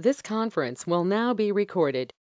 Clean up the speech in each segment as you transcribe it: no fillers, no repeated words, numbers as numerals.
This conference will now be recorded.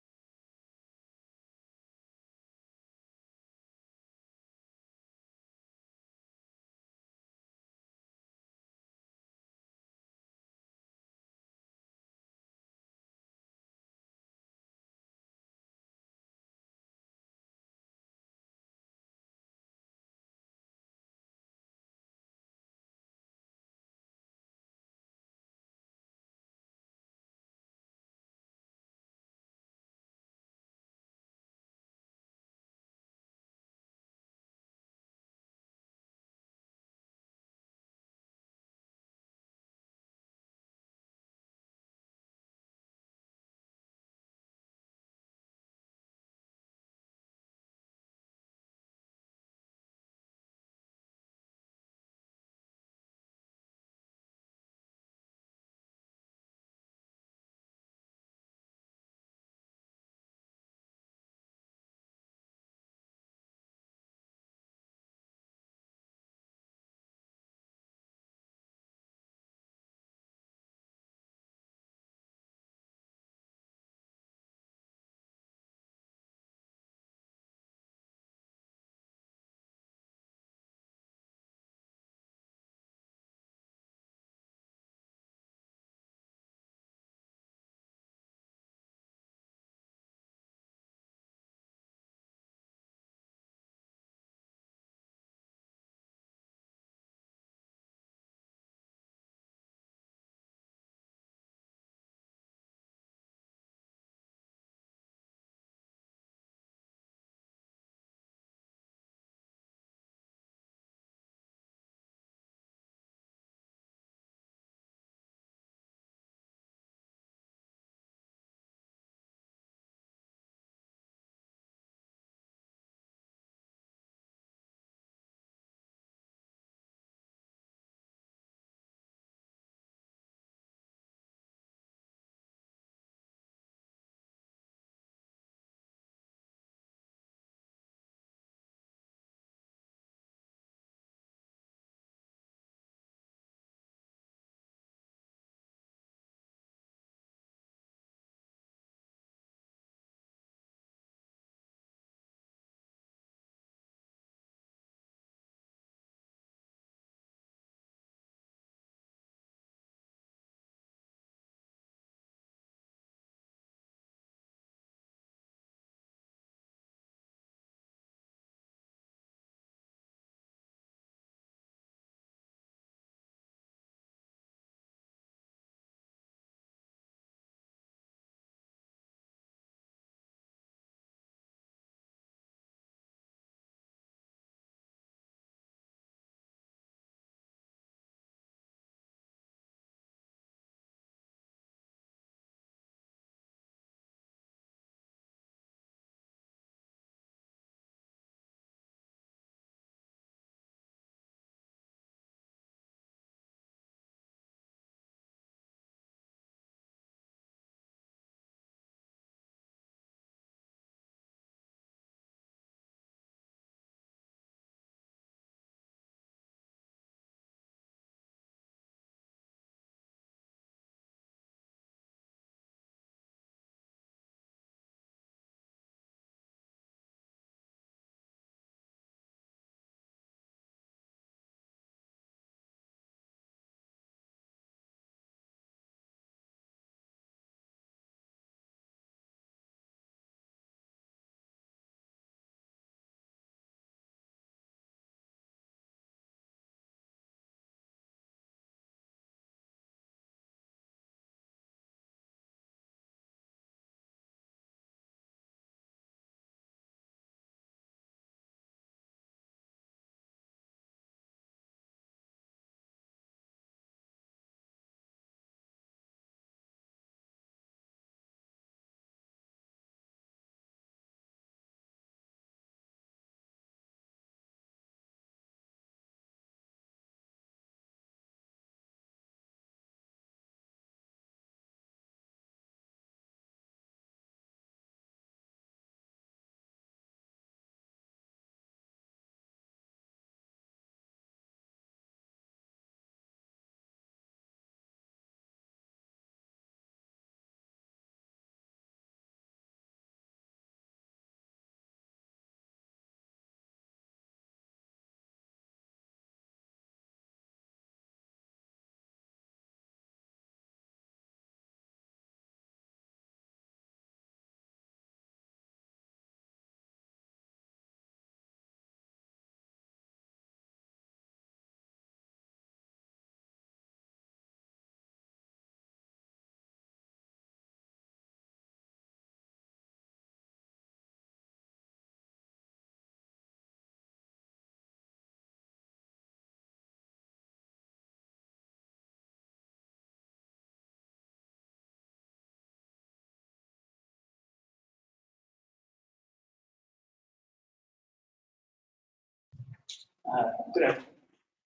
Good afternoon.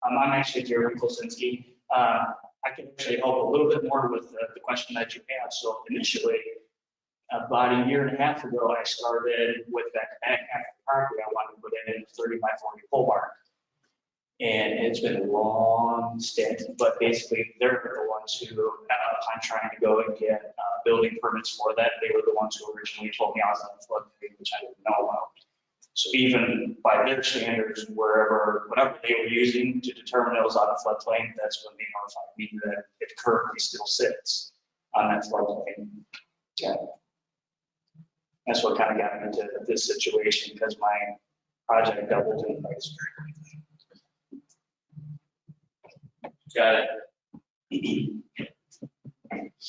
I'm actually Jeremy Kosinski. I can actually help a little bit more with the question that you had. So initially, about a year and a half ago, I started with that back half of the property. I wanted to put in a 30 by 40 pole barn. And it's been a long stint, but basically they're the ones who, I'm trying to go and get building permits for that. They were the ones who originally told me I was on the floodplain, which I didn't know about. So even by their standards, whatever they were using to determine it was on a floodplain, that's when they notified me that it currently still sits on that floodplain. Yeah. That's what kind of got me into this situation, because my project doubled in price. Got it.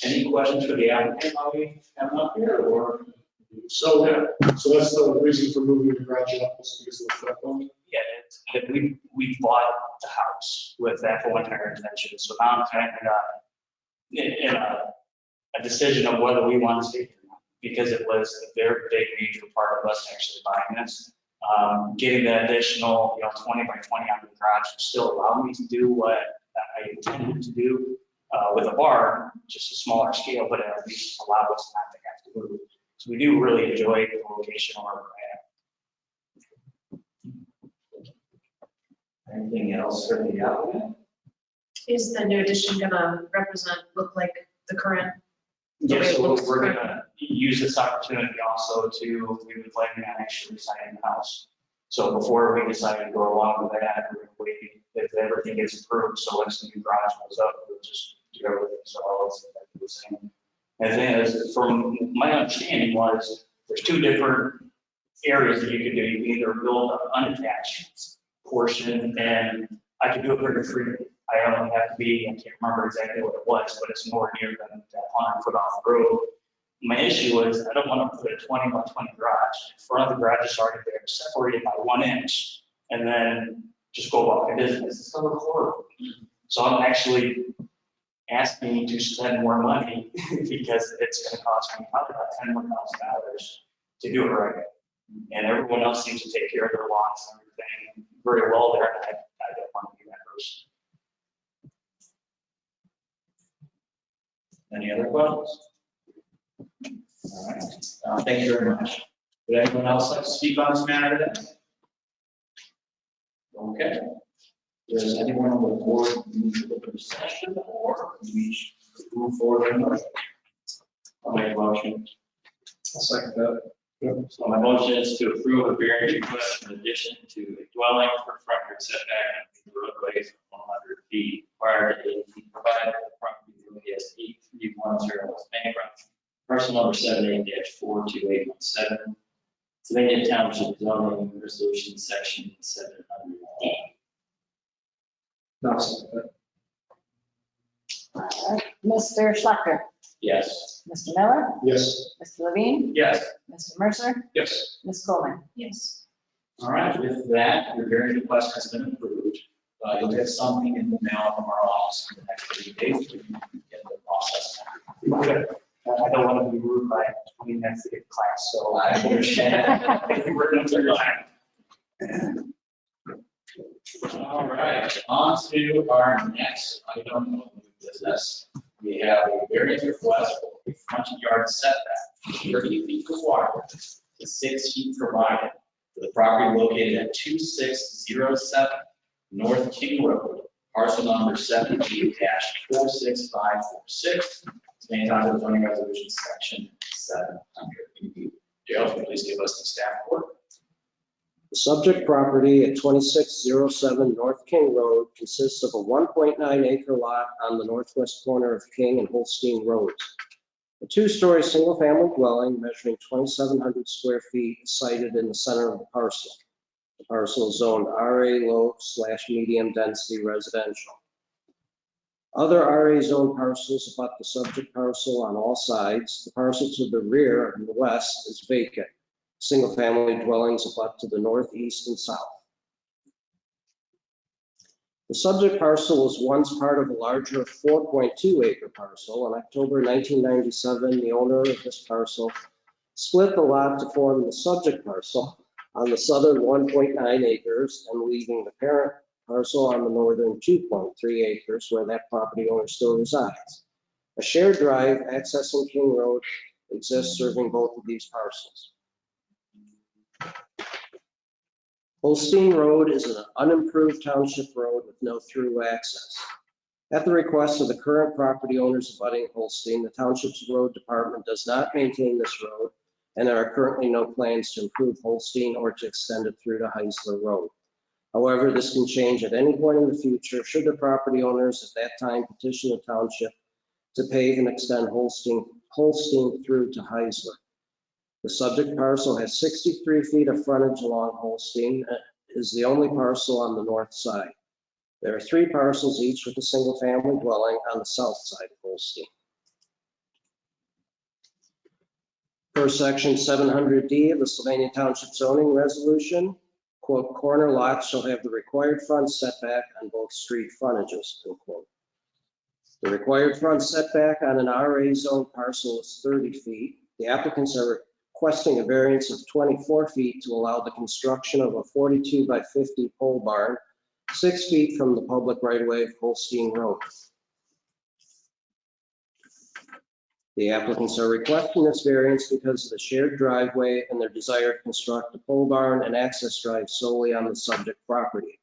Any questions for the applicant while we have them up here, or? So that's the reason for moving the garage up, is because of the floodplain? Yeah, we bought the house with that full entire intention. So now I'm kind of in a decision of whether we want to stay here or not, because it was a very big major part of us actually buying this. Getting the additional 20 by 20 on the garage would still allow me to do what I intended to do with a barn, just a smaller scale, but at least allow us not to have to move. So we do really enjoy the location where we're at. Anything else for the applicant? Is the new addition gonna look like the current? Yeah, so we're gonna use this opportunity also we were planning on actually signing the house. So before we decide to go along with that, we're gonna wait if everything gets approved. So once the new garage goes up, we'll just do everything. So it's the same. And the thing is, from my understanding was, there's two different areas that you could do. You can either build an unattached portion, and I could do it pretty freely. I only have to be, I can't remember exactly what it was, but it's nowhere near than that 100 foot off the road. My issue is I don't want to put a 20 by 20 garage. In front of the garage is already there, separated by 1 inch, and then just go about my business. It's going to look horrible. So I'm actually asking to spend more money because it's going to cost me probably about $10,000 to do it right. And everyone else seems to take care of their lots and everything very well there, and I don't want to do that person. Any other questions? All right. Thank you very much. Would anyone else like to speak on this matter today? Okay. Does anyone on the board need to look at the session, or we should move forward in motion? I'll make a motion. I'll second that. So my motion is to approve a variance request in addition to a dwelling for front yard setback and roadways of 100 feet prior to 80 feet, provided the property is 8310 West Bancroft, parcel number 78-42817, Sylvania Township zoning resolution section 700D. I'll second that. All right. Mr. Schlechter, Yes. Mr. Miller, Yes. Mr. Levine, Yes. Mr. Mercer, Yes. Ms. Coleman. Yes. All right, with that, your variance request has been approved. You'll get something in the mail from our office in the next 30 days to get the process. I don't want to be rude by 20 minutes to get class, so I understand. thank you very much for your time. All right, on to our next item of new business. We have a variance request for a front yard setback, 30 feet from water to 6 feet provided for the property located at 2607 North King Road, parcel number 78-46546, Sylvania Township zoning resolution section 700. Dale, can you please give us the staff report? The subject property at 2607 North King Road consists of a 1.9 acre lot on the northwest corner of King and Holstein Roads. A 2-story single-family dwelling measuring 2,700 square feet is sited in the center of the parcel. The parcel is zoned RA low/medium density residential. Other RA zone parcels abut the subject parcel on all sides. The parcel to the rear and the west is vacant. Single-family dwellings abut to the northeast and south. The subject parcel was once part of a larger 4.2 acre parcel. In October 1997, the owner of this parcel split the lot to form the subject parcel on the southern 1.9 acres and leaving the parent parcel on the northern 2.3 acres where that property owner still resides. A shared drive accessing King Road exists serving both of these parcels. Holstein Road is an unimproved township road with no through access. At the request of the current property owners abutting Holstein, the township's road department does not maintain this road, and there are currently no plans to improve Holstein or to extend it through to Heisler Road. However, this can change at any point in the future should the property owners at that time petition the township to pave and extend Holstein through to Heisler. The subject parcel has 63 feet of frontage along Holstein and is the only parcel on the north side. There are 3 parcels each with a single family dwelling on the south side of Holstein. Per section 700D of the Sylvania Township zoning resolution, quote, corner lots shall have the required front setback on both street frontages, unquote. The required front setback on an RA zone parcel is 30 feet. The applicants are requesting a variance of 24 feet to allow the construction of a 42 by 50 pole barn 6 feet from the public right-of-way of Holstein Road. The applicants are requesting this variance because of the shared driveway and their desire to construct a pole barn and access drive solely on the subject property.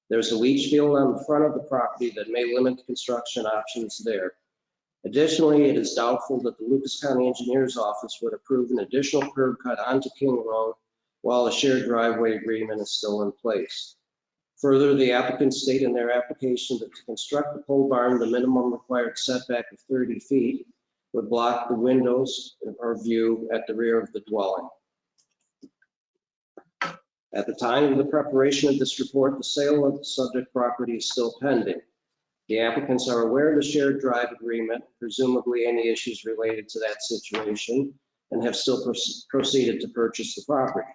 There's a leach field on the front of the property that may limit the construction options there. Additionally, it is doubtful that the Lucas County Engineer's Office would approve an additional curb cut onto King Road while a shared driveway agreement is still in place. Further, the applicants state in their application that to construct the pole barn, the minimum required setback of 30 feet would block the windows or view at the rear of the dwelling. At the time of the preparation of this report, the sale of the subject property is still pending. The applicants are aware of the shared drive agreement, presumably any issues related to that situation, and have still proceeded to purchase the property.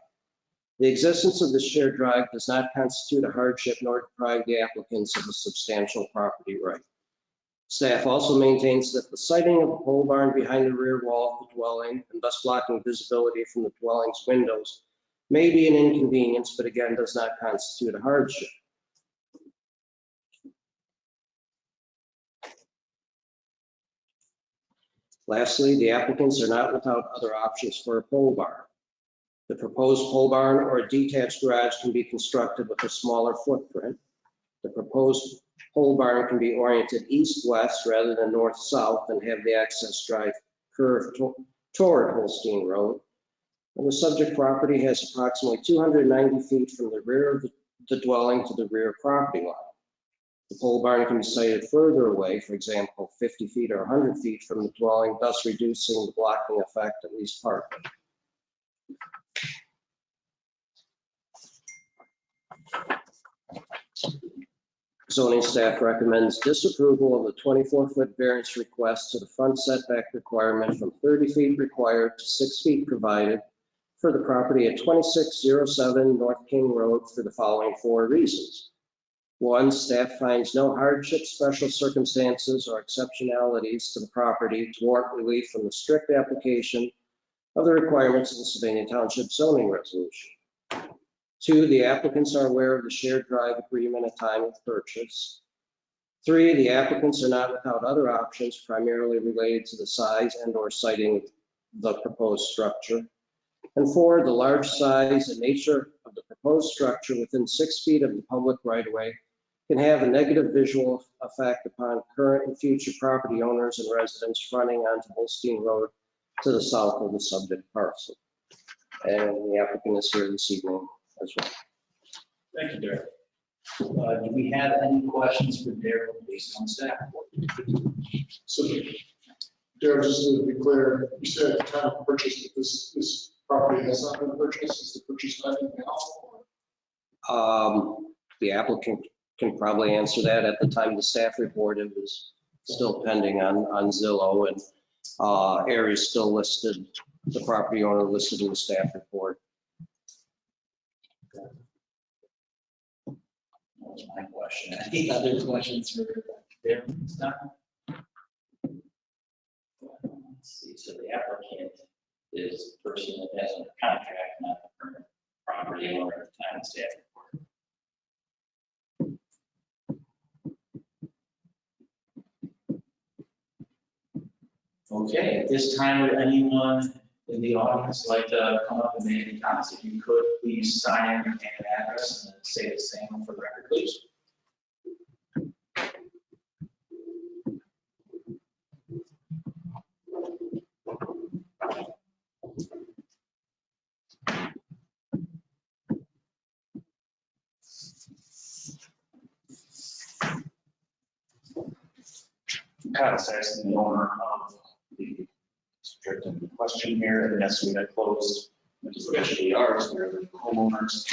The existence of the shared drive does not constitute a hardship nor deprive the applicants of a substantial property right. Staff also maintains that the siting of a pole barn behind the rear wall of the dwelling and thus blocking visibility from the dwelling's windows may be an inconvenience, but again does not constitute a hardship. Lastly, the applicants are not without other options for a pole barn. The proposed pole barn or a detached garage can be constructed with a smaller footprint. The proposed pole barn can be oriented east-west rather than north-south and have the access drive curve toward Holstein Road. And the subject property has approximately 290 feet from the rear of the dwelling to the rear property line. The pole barn can be sited further away, for example, 50 feet or 100 feet from the dwelling, thus reducing the blocking effect at least partly. Zoning staff recommends disapproval of the 24-foot variance request to the front setback requirement from 30 feet required to 6 feet provided for the property at 2607 North King Road for the following 4 reasons. 1, staff finds no hardship, special circumstances, or exceptionalities to the property to warrant relief from the strict application of the requirements of the Sylvania Township zoning resolution. 2, the applicants are aware of the shared drive agreement at time of purchase. 3, the applicants are not without other options primarily related to the size and/or siting of the proposed structure. And 4, the large size and nature of the proposed structure within 6 feet of the public right-of-way can have a negative visual effect upon current and future property owners and residents fronting onto Holstein Road to the south of the subject parcel. And the applicant is here this evening as well. Thank you, Derek. Do we have any questions for Derek based on staff report? So, Derek, just to be clear, you said at the time of purchase that this property has not been purchased. Is the purchase pending now? The applicant can probably answer that. At the time of the staff report, it was still pending on Zillow, and area is still listed, the property owner listed in the staff report. That was my question. Any other questions for Derek? Let's see, so the applicant is the person that has a contract, not the current property owner at the time of staff report. Okay, at this time, would anyone in the audience like to come up and make any comments? If you could, please sign and address and then say the same for the record, please. Kyle Saxon, the owner of the district in question here, and yes, we had closed, which is eventually ours, we're the homeowners.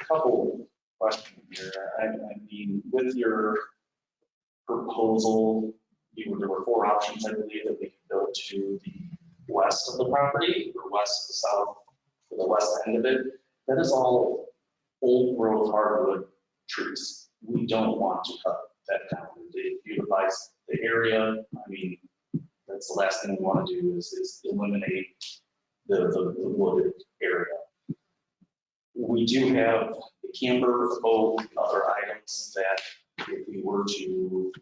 Couple questions here. I mean, with your proposal, there were 4 options, I believe, that we could go to the west of the property, or west to south, to the west end of it. That is all old growth hardwood trees. We don't want to cut that down. It beautifies the area. I mean, that's the last thing we want to do is eliminate the wooded area. We do have the camber, oak, and other items that if we were to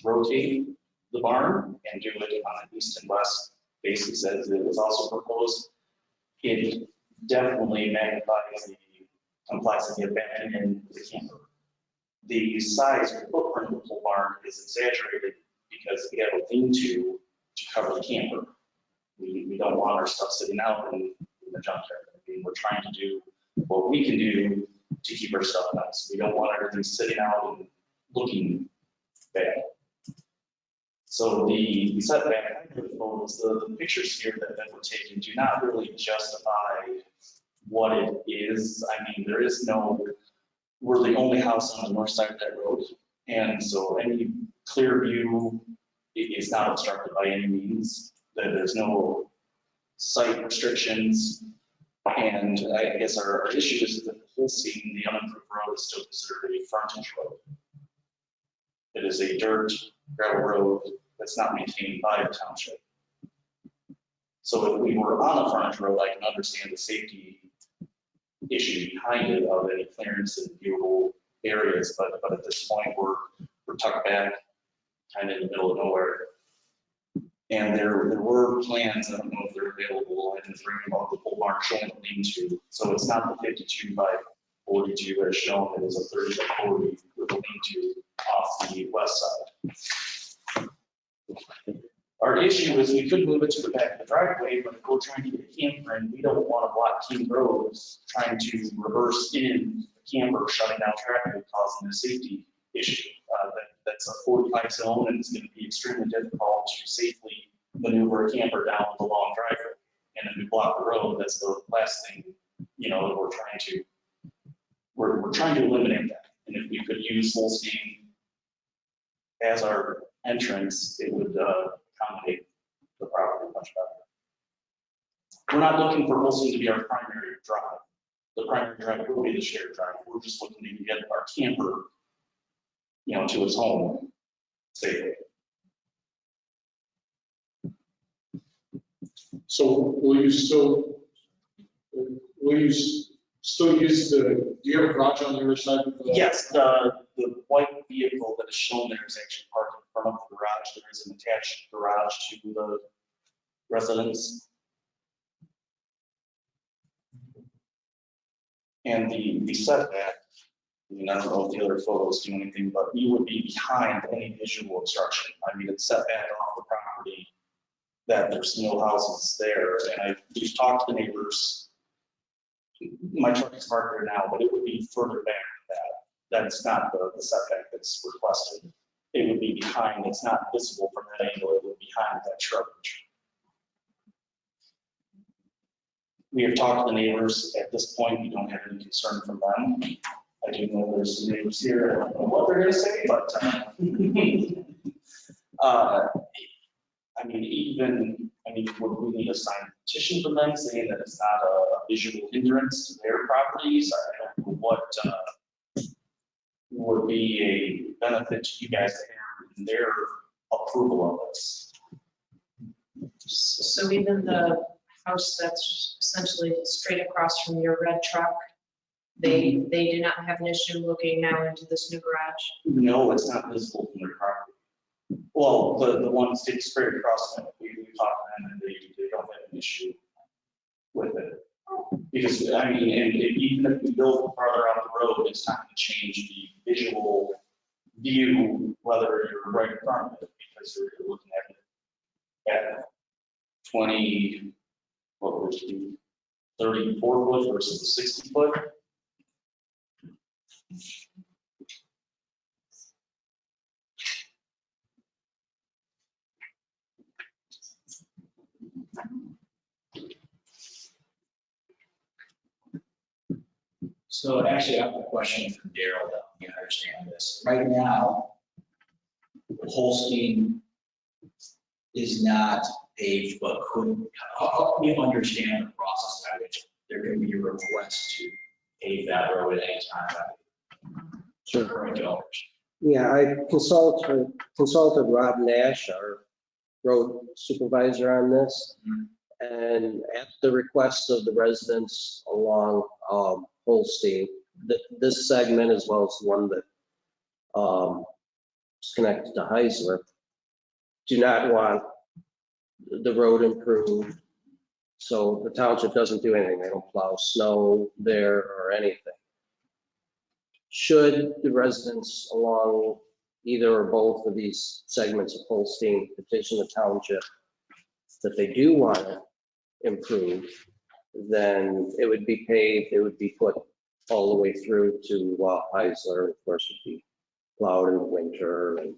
rotate the barn and do it on an east and west basis as it was also proposed, it definitely magnifies the complexity of abandoning the camper. The size and footprint of the pole barn is exaggerated because we have a lean-to cover the camper. We don't want our stuff sitting out in the junkyard. I mean, we're trying to do what we can do to keep our stuff nice. We don't want everything sitting out and looking bad. So the setback photos, the pictures here that were taken do not really justify what it is. I mean, there is no, we're the only house on the north side of that road. And so any clear view is not obstructed by any means. There's no site restrictions. And I guess our issue is that the whole scene, the unimproved road is still considered a frontage road. It is a dirt gravel road that's not maintained by the township. So if we were on a frontage road, I can understand the safety issue behind it of any clearance in viewable areas, but at this point we're tucked back kind of in the middle of nowhere. And there were plans, I don't know if they're available, I didn't bring them up, the pole barn showing a lean-to. So it's not the 52 by 42 as shown, it is a 30 by 40 with a lean-to off the west side. Our issue is we could move it to the back of the driveway, but if we're trying to get a camper in, we don't want to block King roads trying to reverse in the camper, shutting down traffic and causing a safety issue. That's a 45 zone and it's going to be extremely difficult to safely maneuver a camper down the long driveway. And if we block the road, that's the last thing, you know, that we're trying to eliminate that. And if we could use Holstein as our entrance, it would accommodate the property much better. We're not looking for Holstein to be our primary drive. The primary drive will be the shared drive. We're just looking to get our camper, you know, to its home safely. So will you still use the, do you have a garage on the other side of the? Yes, the white vehicle that is shown there is actually parked in front of the garage. There is an attached garage to the residence. And the setback, I mean, I don't know if the other photos do anything, but you would be behind any visual obstruction. I mean, it's set back off the property that there's no houses there. And we've talked to the neighbors. My truck is parked there now, but it would be further back than that. That's not the setback that's requested. It would be behind, it's not visible from that angle, it would be behind that shrubbery. We have talked to the neighbors. At this point, we don't have any concern from them. I do know there's some neighbors here. I don't know what they're going to say, but I mean, would we need a signed petition from them saying that it's not a visual hindrance to their properties? I don't know what would be a benefit to you guys to have in their approval of this. So even the house that's essentially straight across from your red truck, they do not have an issue looking now into this new garage? No, it's not visible from their property. Well, the one sits straight across, we talked to them and they don't have an issue with it. Because, I mean, and even if we build farther out the road, it's not going to change the visual view, whether you're right in front of it, because you're looking at 20, what would it be, 34 foot versus 60 foot. So actually, I have a question for Daryl, that you understand this. Right now, Holstein is not paved, but could, help me understand the process by which there can be a request to pave that road at any time by the current owners. Yeah, I consulted Rob Nash, our road supervisor on this. And at the request of the residents along Holstein, this segment as well as the one that is connected to Heisler, do not want the road improved. So the township doesn't do anything. They don't plow snow there or anything. Should the residents along either or both of these segments of Holstein petition the township that they do want to improve, then it would be paved, it would be put all the way through to Heisler, of course, would be plowed in the winter and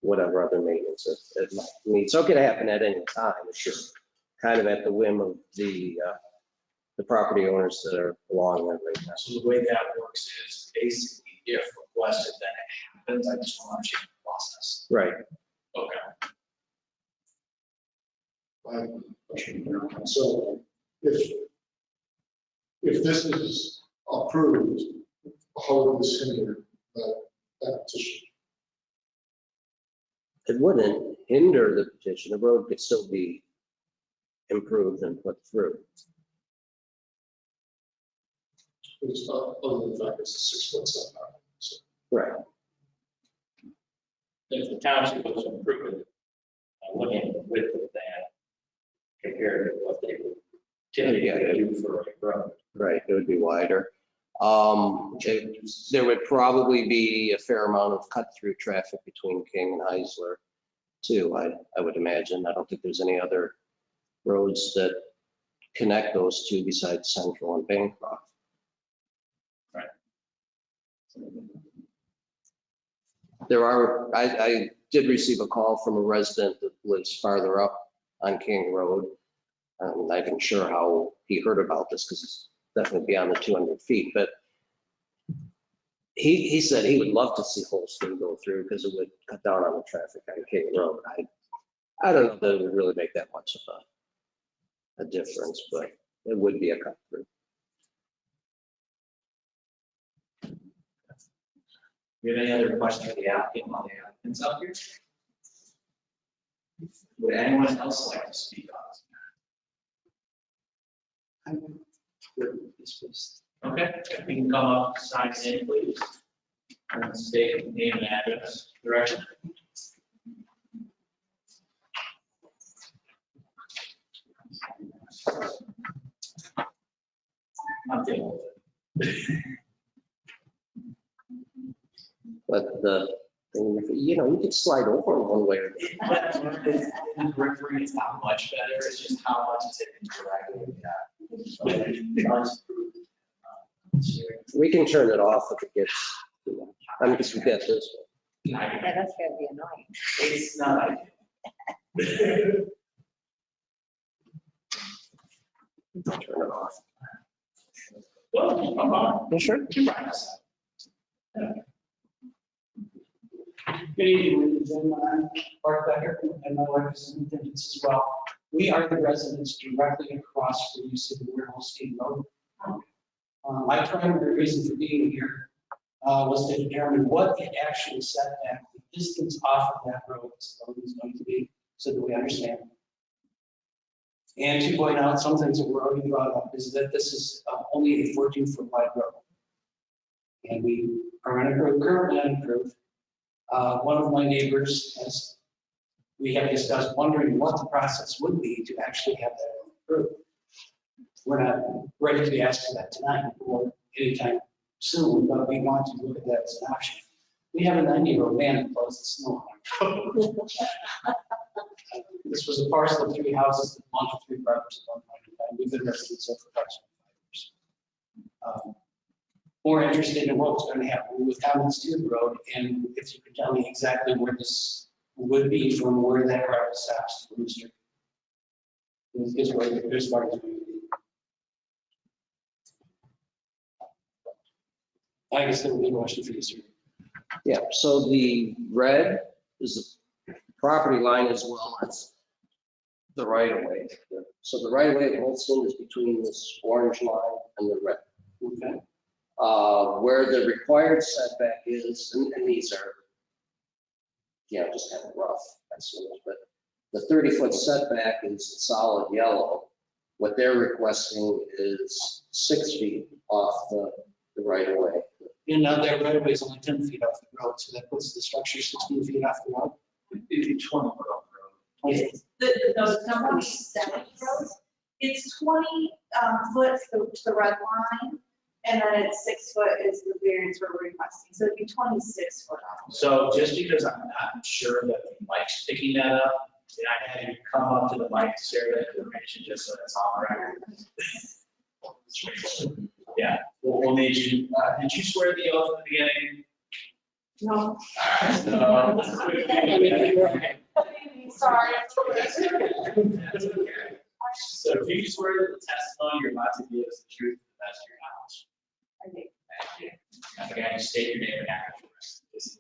whatever other maintenance it might need. So it could happen at any time. It's just kind of at the whim of the property owners that are along there right now. So the way that works is basically if requested, then it happens. I just want to understand the process. Right. Okay. I have a question here. So if this is approved, how would this hinder that petition? It wouldn't hinder the petition. The road could still be improved and put through. It's not, other than the fact it's a 6-foot setback. So Right. If the township was improving, looking at the width of that compared to what they would typically do for a road. Right, it would be wider. There would probably be a fair amount of cut-through traffic between King and Heisler too, I would imagine. I don't think there's any other roads that connect those two besides Central and Bancroft. I did receive a call from a resident that lives farther up on King Road. I'm not even sure how he heard about this because it's definitely beyond the 200 feet, but he said he would love to see Holstein go through because it would cut down on the traffic on King Road. I don't know that it would really make that much of a difference, but it would be a cut through. Do you have any other questions for the applicant while the applicant's up here? Would anyone else like to speak on this? Okay, if we can come up, sign in, please. And state name and address, direction. I'm dealing with it. But the thing, you could slide over in one way or the other. Referring is not much better, it's just how much is it interacting. We can turn it off if it gets, I mean, because we get this one. Yeah, that's gotta be annoying. It's not ideal. Turn it off. Well, come on. Yeah, sure. Good evening, ladies and gentlemen. I'm Bart Becker, and my wife is in attendance as well. We are the residents directly across from you, see the Holstein Road. My primary reason for being here was to determine what the actual setback, the distance off of that road is going to be, so that we understand. And to point out, some things that were already brought up is that this is only a 14-foot wide road. And we are unapproved, currently unapproved. One of my neighbors, as we have discussed, wondering what the process would be to actually have that road approved. We're not ready to be asked for that tonight or anytime soon, but we want to look at that as an option. We have a 90-year-old man that plows the snow on our road. This was a parcel of 3 houses that belonged to 3 brothers at one point in time. We've been residents there for approximately 5 years. More interested in what's going to happen with comments to the road, and if you could tell me exactly where this would be from where that road stops to the street. This way, this part is going to be. I guess that would be a question for you, sir. Yeah, so the red is the property line as well as the right of way. So the right of way of Holston is between this orange line and the red. Okay. Where the required setback is, and these are, just kind of rough estimates, but the 30-foot setback is solid yellow. What they're requesting is 6 feet off the right of way. And now that right of way is only 10 feet off the road, so that puts the structure 16 feet off the road. It'd be 20 foot off the road. Okay. Those 27 roads, it's 20 foot to the red line, and then it's 6 foot is the variance we're requesting, so it'd be 26 foot off. So just because I'm not sure that the mic's picking that up, then I had you come up to the mic to share that information just so it's on the record. Yeah, we'll need you, did you swear the oath at the beginning? No. Sorry. So do you swear that the testimony you're about to give is the truth to the best of your knowledge? I think. Thank you. I think I just state your name and address.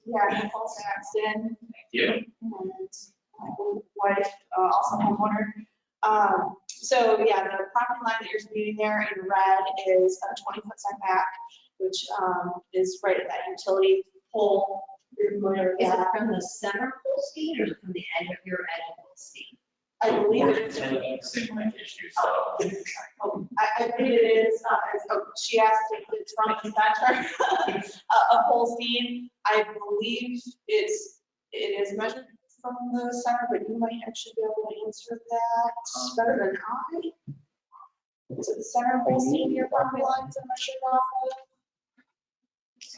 Yeah, Nicole Saxton. Thank you. And my wife, also homeowner. So yeah, the property line that you're seeing there in red is a 20-foot setback, which is right at that utility pole. You're familiar with Is it that? from the center Holstein or is it from the edge of your edge of Holstein? I believe We're it is. attending the same mic issue, so. I believe it is, she asked if it's from the center of Holstein. I believe it is measured from the center, but you might actually be able to answer that better than I. Is it the center of Holstein your property lines are measured off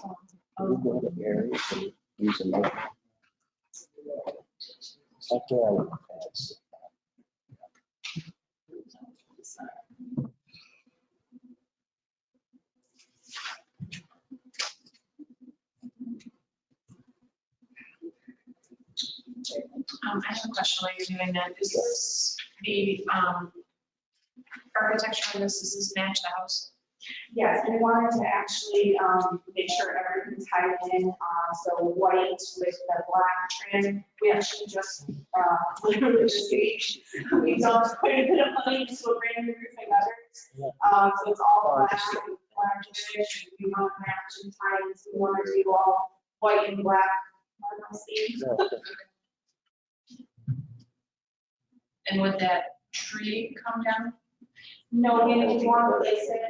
of? We go to areas and use a note. Okay, I look fast. I have a question while you're doing that. Is this the architecture on this, does this match the house? Yes, we wanted to actually make sure everything's tied in, so white with the black trim. We actually just, literally this week, we dumped quite a bit of money into a brand new roofing gutters. So it's all black, finish. We want to match and tie in, so we want to do all white and black. And would that tree come down? No, we want to place it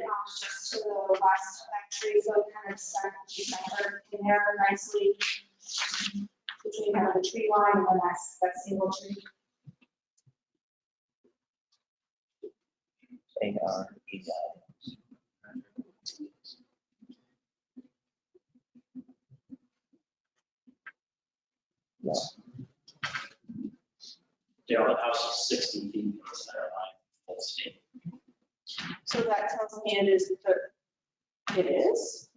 just to the west of that tree, so it kind of center in there nicely between kind of the tree line and then that single tree. No. Dale, the house is 60 feet from the center line, Holstein. So that tells me it is, it is.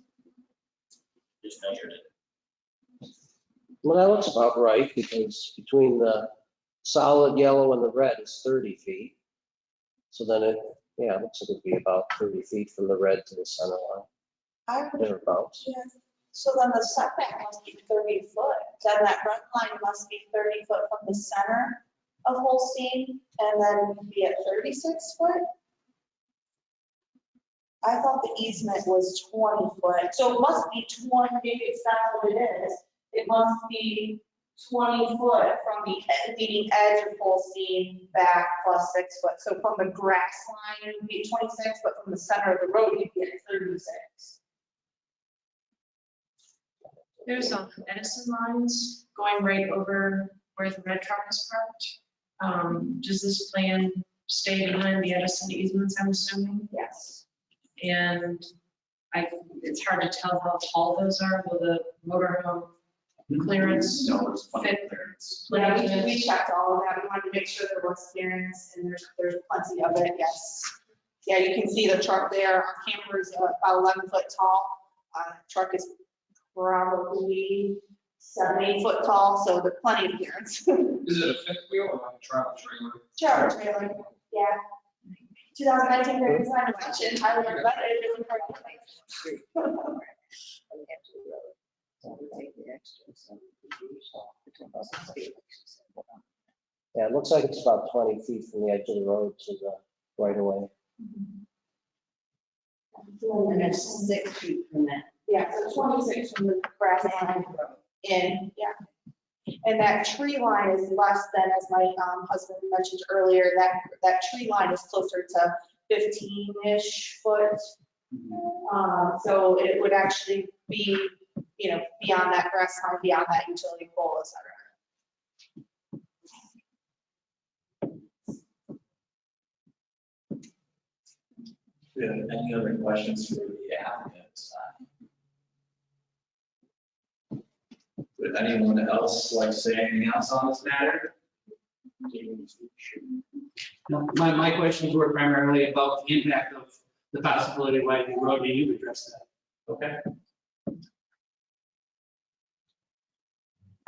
Just measured it. Well, that looks about right because between the solid yellow and the red is 30 feet. So then it looks like it'd be about 30 feet from the red to the center line, I would, thereabouts. yeah. So then the setback must be 30 foot. Then that red line must be 30 foot from the center of Holstein and then be at 36 foot. I thought the easement was 20 foot. So it must be 20, maybe it's not what it is. It must be 20 foot from the leading edge of Holstein back plus 6 foot. So from the grass line, it would be 26, but from the center of the road, you'd be at 36. There's some Edison lines going right over where the red truck is parked. Does this plan stay behind the Edison easements, I'm assuming? Yes. And it's hard to tell how tall those are. Will the motorhome clearance No, it's plenty of fit? clearance. Yeah, we checked all of that. We wanted to make sure there was clearance and there's plenty of it, yes. Yeah, you can see the truck there. Our camper is about 11 foot tall. Truck is probably 7, 8 foot tall, so there's plenty of clearance. Is it a fifth wheel or like a travel trailer? Trailer trailer, yeah. 2019 Grand Design Election, I learned about it. It was perfect. Yeah, it looks like it's about 20 feet from the edge of the road to the right of way. And it's 6 feet from that. Yeah, so 26 from the grass line in, yeah. And that tree line is less than, as my husband mentioned earlier, that tree line is closer to 15-ish foot. So it would actually be, beyond that grass line, beyond that utility pole, et cetera. Do you have any other questions for the applicant? Would anyone else like to say anything else on this matter? No, my questions were primarily about the impact of the possibility of widening the road. You addressed that. Okay.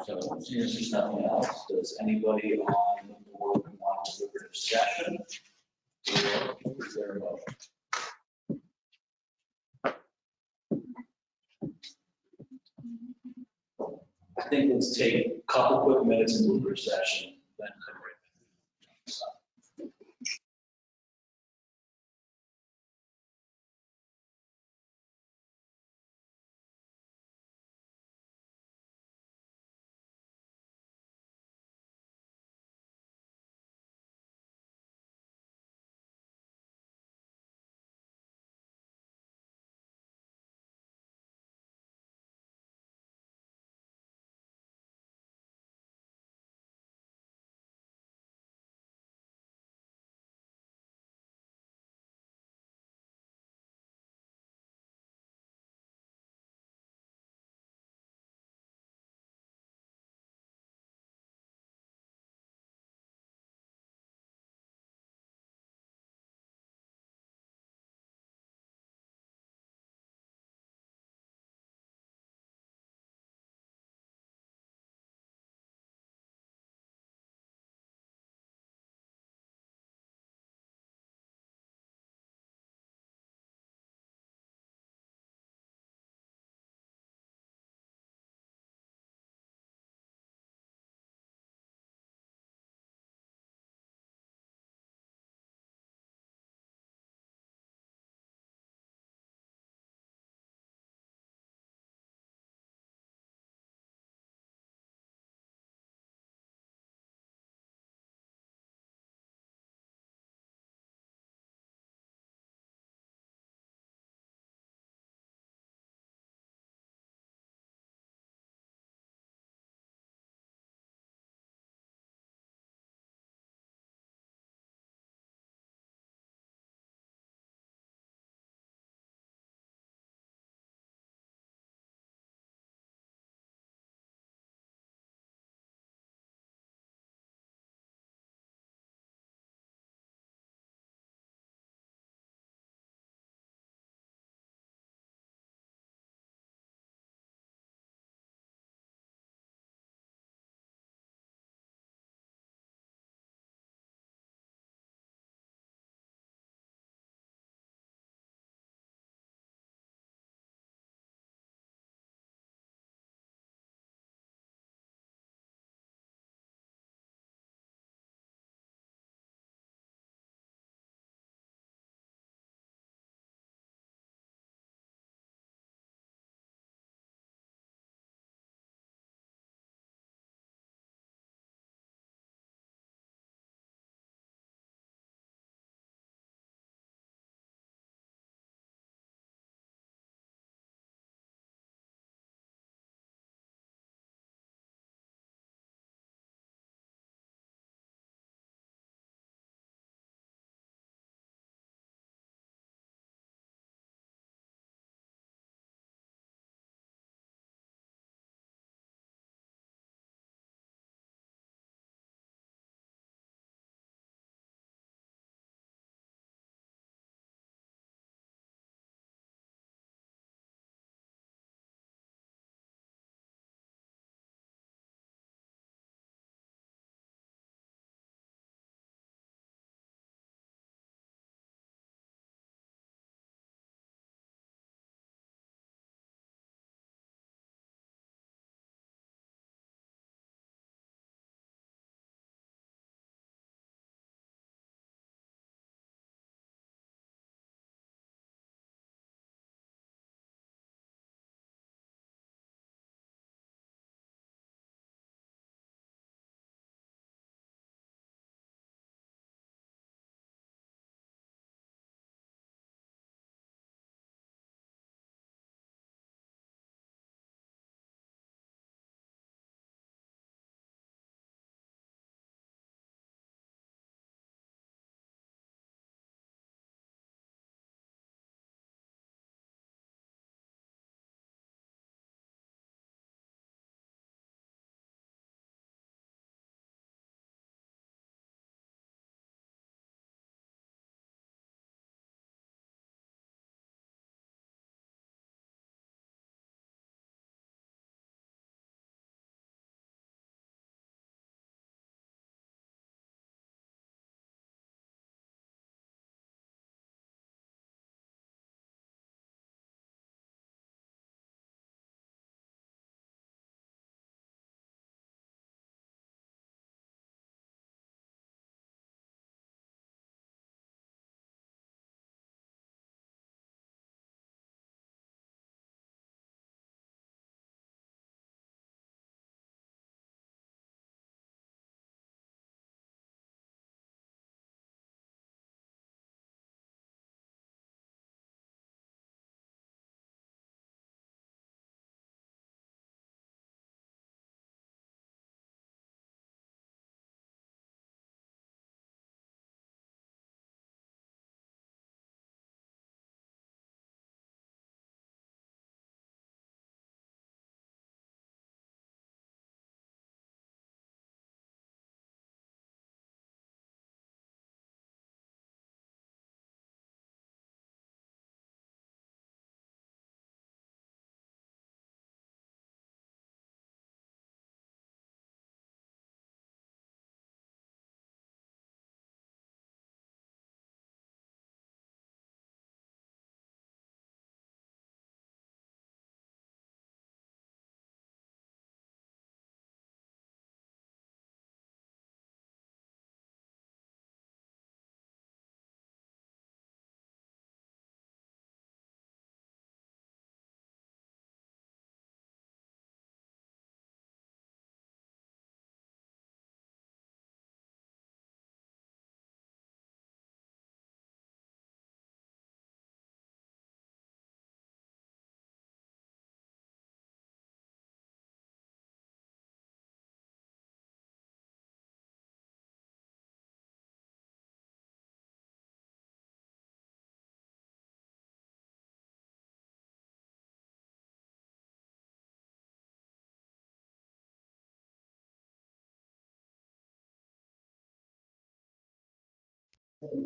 So, since there's nothing else, does anybody on the board want to look at discussion? Is there a motion? I think let's take a couple quick minutes and move to session, then come right back. So.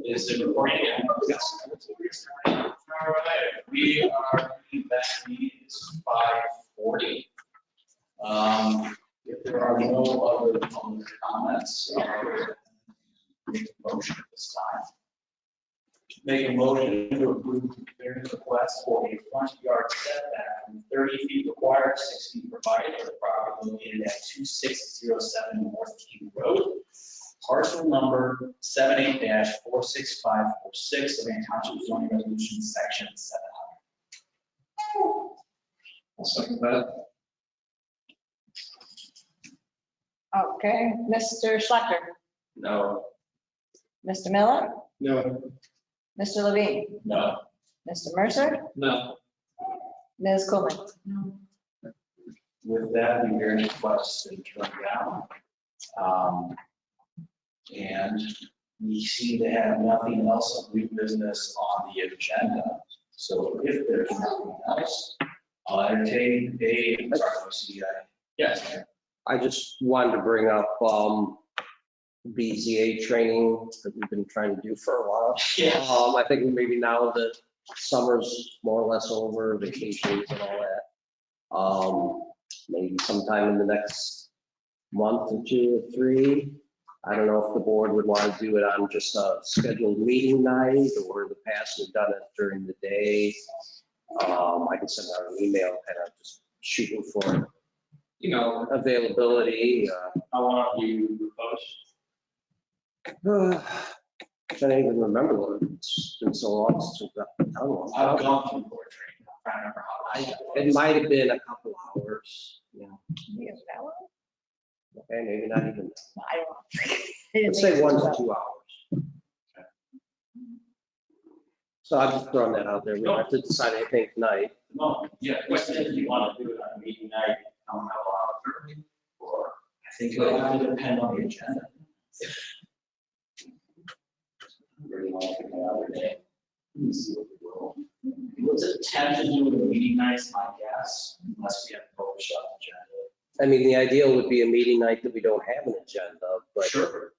Is it recording again? Yes. All right, we are back. It's 5:40. If there are no other public comments, make a motion at this time. Make a motion to approve the variance request for a front yard setback from 30 feet required, 6 feet provided for the property located at 2607 North King Road. Parcel number 78-46546 of the Township zoning resolution section 700. I'll second that. Okay, Mr. Schlechter, No. Mr. Miller, No. Mr. Levine, No. Mr. Mercer, No. Ms. Coleman. No. With that, the variance request is turned down. And we seem to have nothing else of new business on the agenda. So if there's nothing else, I'll entertain yes. I just wanted to bring up BZA training that we've been trying to do for a while. Yes. I think maybe now that summer's more or less over, vacations and all that. Maybe sometime in the next month or 2 or 3. I don't know if the board would want to do it on just a scheduled meeting night, or in the past we've done it during the day. I can send out an email kind of just shooting for, availability. How long do you propose? I can't even remember what it's been so long since we've done one. I've gone through board training. I'm trying to remember how long. It might have been a couple hours, Okay, maybe not even. I don't know. Let's say 1 to 2 hours. So I'm just throwing that out there. We don't have to decide anything tonight. No, yeah, question is, do you want to do it on a meeting night, how long early? Or I think it'll have to depend on the agenda. really want to pick another day? Let me see what we will. Was it 10 to do with the meeting nights, my guess, unless we have to publish up agenda. I mean, the ideal would be a meeting night that we don't have an agenda, but Sure.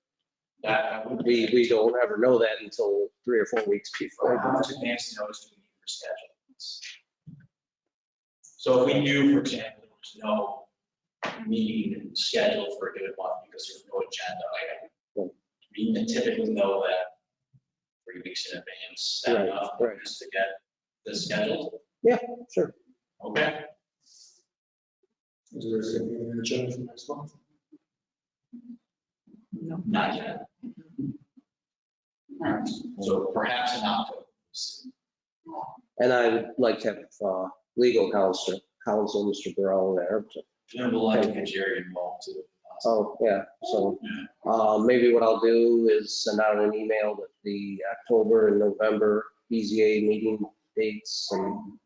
That would we don't ever know that until 3 or 4 weeks before. How much advance notice do we need for scheduling? So if we knew, for example, there was no meeting scheduled for a good month because there's no agenda item, we typically know that 3 weeks in advance, that Right, enough right. just to get this scheduled? Yeah, sure. Okay. Is there anything in the agenda for next month? Not yet. All right, so perhaps in October. And I would like to have legal counsel, Mr. Burrell there. And we'll like to get Jerry involved too. Oh, yeah, so maybe what I'll do is send out an email with the October and November BZA meeting dates and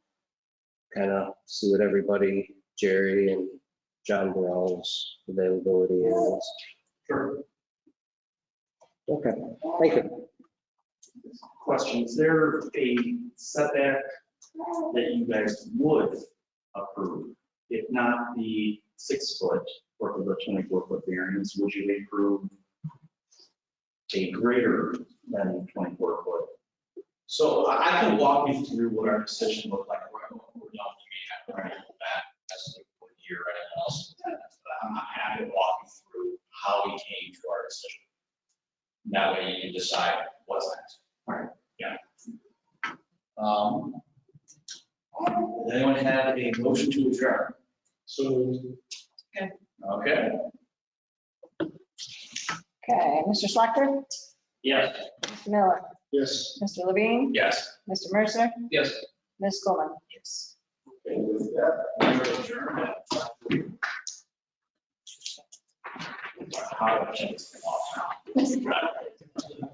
kind of see what everybody, Jerry and John Burrell's availability is. Sure. Okay, thank you. Question, is there a setback that you guys would approve? If not the 6 foot or the 24-foot variance, would you approve a greater than 24 foot? So I can walk you through what our decision looked like. We're done with the meeting. I'm going to go back as a year and else. But I'm happy to walk you through how we came to our decision. That way you can decide what's next. All right. Yeah. Does anyone have a motion to adjourn? So Okay. Okay, Mr. Schlechter, Yes. Mr. Miller, yes. Mr. Levine, Yes. Mr. Mercer, Yes. Ms. Coleman. Yes. Okay, with that, we're adjourned. How do I shut this thing off now?